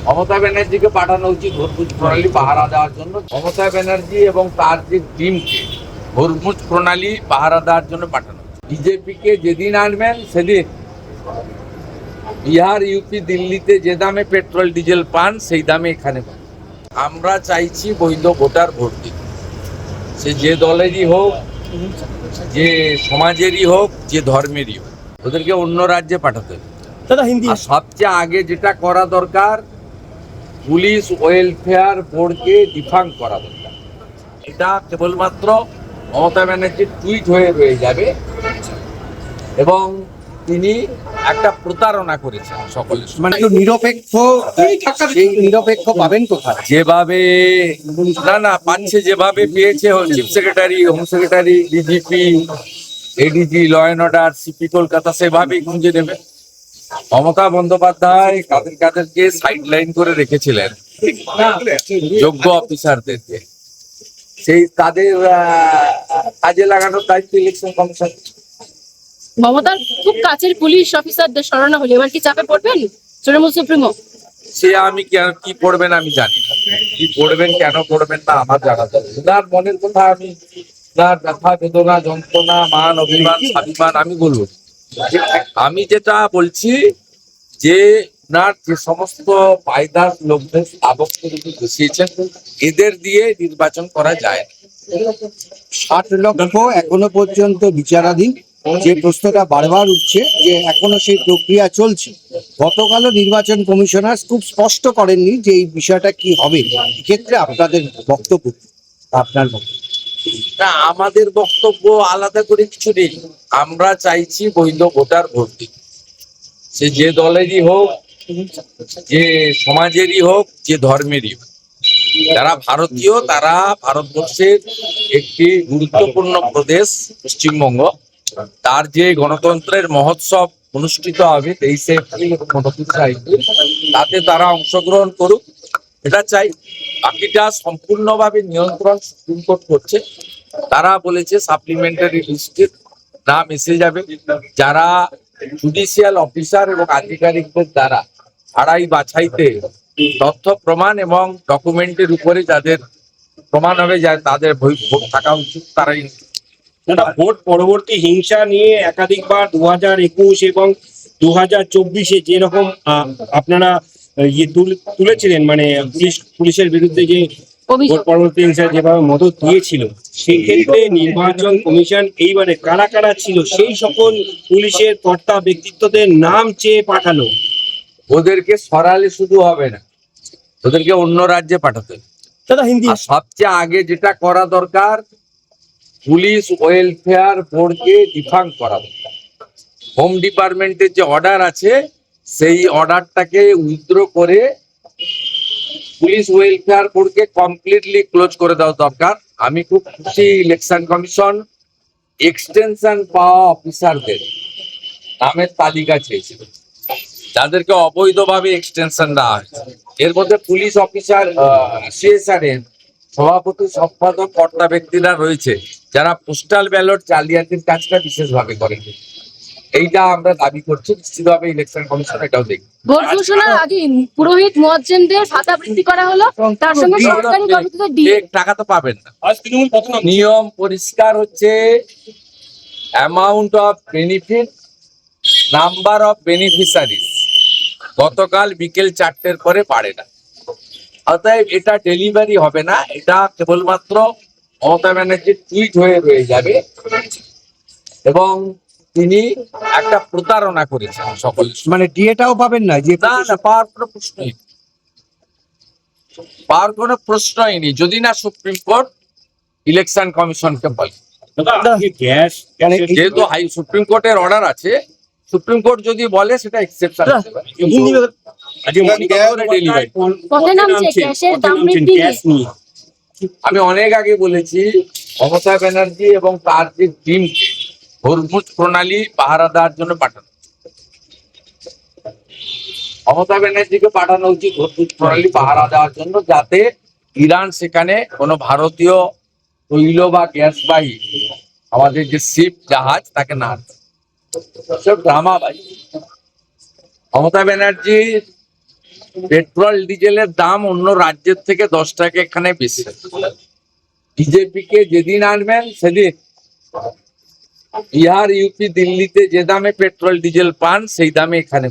মমতা ব্যানার্জিকে পাঠানো উচিত হরমুজ প্রণালী পাহারা দেওয়ার জন্য। মমতা ব্যানার্জি এবং তার যে টিমকে হরমুজ প্রণালী পাহারা দেওয়ার জন্য পাঠানো। বিজেপিকে যেদিন আনবেন সেদিন বিহার, ইউপি, দিল্লিতে যে দামে পেট্রোল ডিজেল পান সেই দামে এখানে পান। আমরা চাইছি বৈধ ভোটার ভোট দিতে, সে যে দলেরই হোক, যে সমাজেরই হোক, যে ধর্মেরই হোক, ওদেরকে অন্য রাজ্যে পাঠাতে হবে। দাদা হিন্দি আর সবচেয়ে আগে যেটা করা দরকার, পুলিশ ওয়েলফেয়ার বোর্ডকে ডিফাং করা দরকার। এটা কেবলমাত্র মমতা ব্যানার্জির টুইট হয়ে রয়ে যাবে এবং তিনি একটা প্রতারণা করেছেন সকলের সঙ্গে। মানে একটু নিরপেক্ষ, সেই নিরপেক্ষ পাবেন কোথায়? যেভাবে না পাচ্ছে, যেভাবে পেয়েছে chief secretary, home secretary, DGP, ADG, law and order, CP Kolkata, সেভাবেই খুঁজে নেবে। মমতা বন্দ্যোপাধ্যায় কাদেরকে সাইড লাইন করে রেখেছিলেন, যোগ্য অফিসারদেরকে, সেই তাদের কাজে লাগানোর দায়িত্ব ইলেকশন কমিশন। মমতার খুব কাছের পুলিশ অফিসারদের সরানো হলো, এবার কি চাপে পড়বেন তৃণমূল সুপ্রিমো? সে আমি কি পড়বেন আমি জানি না, কি পড়বেন কেন পড়বেন না আমার জানা যাবে। তার মনের কথা আমি, তার ব্যথা বেদনা যন্ত্রণা মান অভিমান স্বাভিমান আমি বলবো। আমি যেটা বলছি যে ওনার যে সমস্ত পায়দার লোকদের স্থাবক বসিয়েছেন, এদের দিয়ে নির্বাচন করা যায় না। 60 লক্ষ এখনো পর্যন্ত বিচারাধীন, যে প্রশ্নটা বারবার উঠছে যে এখনো সেই প্রক্রিয়া চলছে। গতকালও নির্বাচন কমিশনার খুব স্পষ্ট করেননি যে এই বিষয়টা কি হবে। এক্ষেত্রে আপনাদের বক্তব্য, আপনার বক্তব্য। না, আমাদের বক্তব্য আলাদা করে কিছু নেই। আমরা চাইছি বৈধ ভোটার ভোট দিতে, সে যে দলেরই হোক, যে সমাজেরই হোক, যে ধর্মেরই হোক। যারা ভারতীয় তারা ভারতবর্ষের একটি গুরুত্বপূর্ণ প্রদেশ পশ্চিমবঙ্গ, তার যে গণতন্ত্রের মহোৎসব অনুষ্ঠিত হবে 23 এপ্রিল এবং 29 এপ্রিল, তাতে তারা অংশগ্রহণ করুক, এটা চাই। বাকিটা সম্পূর্ণভাবে নিয়ন্ত্রণ সুপ্রিম কোর্ট করছে। তারা বলেছে সাপ্লিমেন্টারি লিস্টের নাম এসে যাবে, যারা জুডিশিয়াল অফিসার এবং আধিকারিকদের দ্বারা ছাড়াই বাছাইতে তথ্য প্রমাণ এবং ডকুমেন্টের উপরে যাদের প্রমাণ হবে যা তাদের ভোট থাকা উচিত, তারাই। ভোট পরবর্তী হিংসা নিয়ে একাধিকবার 2021 এবং 2024-এ যেরকম আপনারা তুলেছিলেন, মানে পুলিশের বিরুদ্ধে যে ভোট পরবর্তী হিংসা যেভাবে মদত দিয়েছিল, সেই ক্ষেত্রে নির্বাচন কমিশন এইবারে কারা কারা ছিল সেই সকল পুলিশের কর্তা ব্যক্তিত্বদের নাম চেয়ে পাঠালো। ওদেরকে সরালে শুধু হবে না, ওদেরকে অন্য রাজ্যে পাঠাতে হবে। দাদা হিন্দি আর সবচেয়ে আগে যেটা করা দরকার, পুলিশ ওয়েলফেয়ার বোর্ডকে ডিফাং করা দরকার। হোম ডিপার্টমেন্টের যে অর্ডার আছে সেই অর্ডারটাকে উইথড্র করে পুলিশ ওয়েলফেয়ার বোর্ডকে কমপ্লিটলি ক্লোজ করে দেওয়া দরকার। আমি খুব খুশি, ইলেকশন কমিশন এক্সটেনশন পাওয়া অফিসারদের নামের তালিকা চেয়েছিল, যাদেরকে অবৈধভাবে এক্সটেনশন দেওয়া হয়েছে। এর মধ্যে পুলিশ অফিসার সিএসআর এর সভাপতি, সম্পাদক, কর্তা ব্যক্তিরা রয়েছে যারা পোস্টাল ব্যালট জালিয়াতির কাজটা বিশেষভাবে করেন। এইটা আমরা দাবি করছি, নিশ্চিতভাবে ইলেকশন কমিশন এটাও দেখবে। ভোট ঘোষণার আগে পুরোহিত মুয়াজ্জিমদের ভাতা বৃদ্ধি করা হলো, তার সঙ্গে সরকারি কর্মীদের ডিএ। টাকা তো পাবেন না। নিয়ম পরিষ্কার হচ্ছে, amount of benefit, number of beneficiaries গতকাল বিকেল 4টের পরে বাড়ে না। অতএব এটা ডেলিভারি হবে না, এটা কেবলমাত্র মমতা ব্যানার্জির টুইট হয়ে রয়ে যাবে এবং তিনি একটা প্রতারণা করেছেন সকলের সঙ্গে। মানে ডিএটাও পাবেন না, যে না, পাওয়ার কোনো প্রশ্নই নেই, পাওয়ার কোনো প্রশ্নই নেই যদি না সুপ্রিম কোর্ট ইলেকশন কমিশনকে বলে। গ্যাস যেহেতু সুপ্রিম কোর্টের অর্ডার আছে, সুপ্রিম কোর্ট যদি বলে সেটা এক্সেপশন হতে পারে। পথে নামছে গ্যাসের দাম বৃদ্ধি নিয়ে। আমি অনেক আগে বলেছি, মমতা ব্যানার্জি এবং তার যে টিমকে হরমুজ প্রণালী পাহারা দেওয়ার জন্য পাঠানো। মমতা ব্যানার্জিকে পাঠানো উচিত হরমুজ প্রণালী পাহারা দেওয়ার জন্য, যাতে ইরান সেখানে কোনো ভারতীয় তৈল বা গ্যাসবাহী আমাদের যে শিপ জাহাজ তাকে না সব ড্রামাবাজি। মমতা ব্যানার্জির পেট্রোল ডিজেলের দাম অন্য রাজ্যের থেকে 10 টাকা এখানে বেশি। বিজেপি কে যেদিন আনবেন সেদিন বিহার, ইউপি, দিল্লিতে যে দামে পেট্রোল ডিজেল পান সেই দামে এখানে